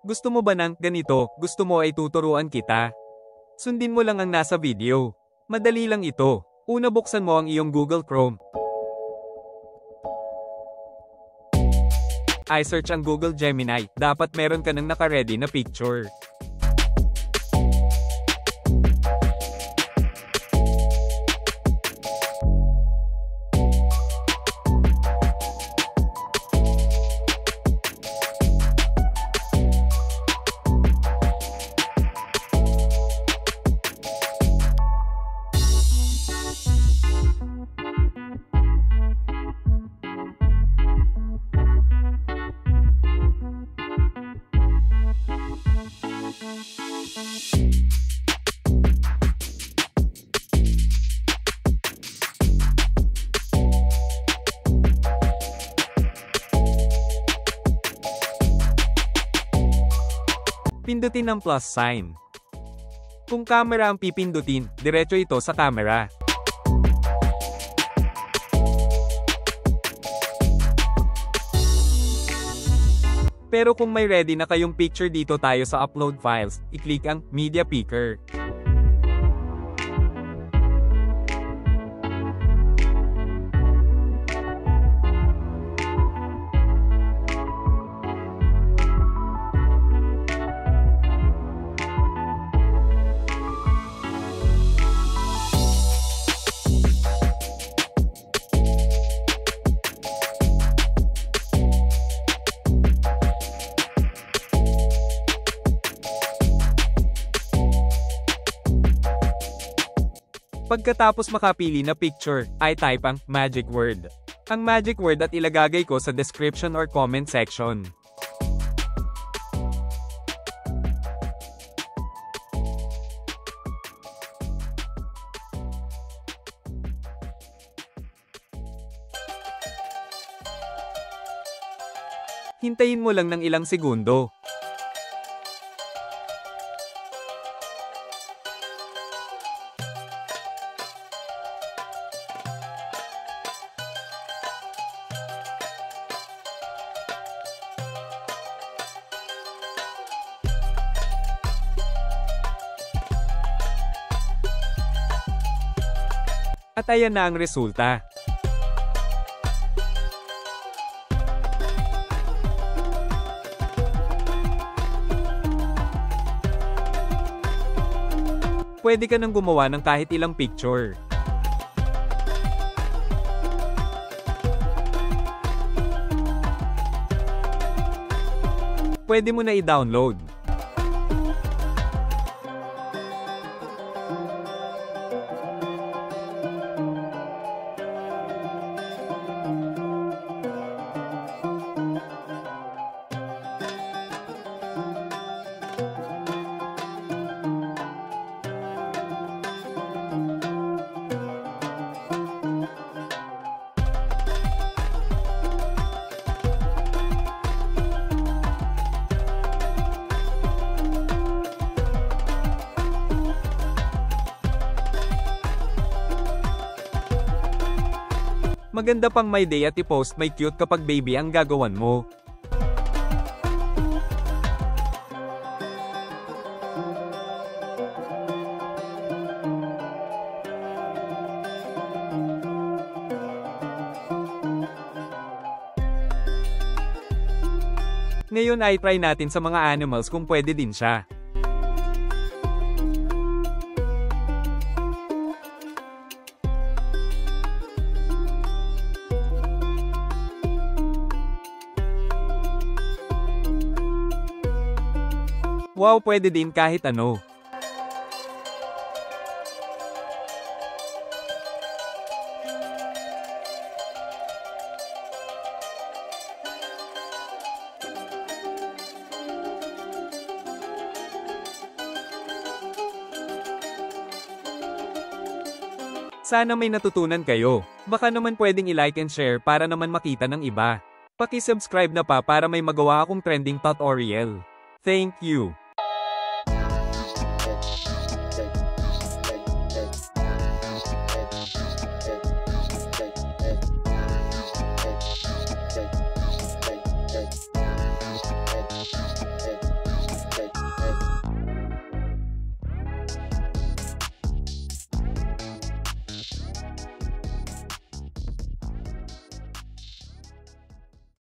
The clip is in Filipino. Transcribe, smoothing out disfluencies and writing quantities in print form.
Gusto mo ba ng ganito? Gusto mo ay tuturuan kita? Sundin mo lang ang nasa video. Madali lang ito. Una, buksan mo ang iyong Google Chrome. I-search ang Google Gemini. Dapat meron ka ng naka-ready na picture. Pindutin ang plus sign. Kung camera ang pipindutin, diretso ito sa camera. Pero kung may ready na kayong picture, dito tayo sa upload files, i-click ang media picker. Pagkatapos makapili na picture, ay type ang magic word. Ang magic word at ilagagay ko sa description or comment section. Hintayin mo lang ng ilang segundo. At ayan na ang resulta. Pwede ka nang gumawa ng kahit ilang picture. Pwede mo na i-download. Maganda pang may day at i-post may cute kapag baby ang gagawan mo. Ngayon ay try natin sa mga animals kung pwede din siya. Wow, pwede din kahit ano. Sana may natutunan kayo. Baka naman pwedeng i-like and share para naman makita ng iba. Paki-subscribe na pa para may magawa akong trending tutorial. Thank you.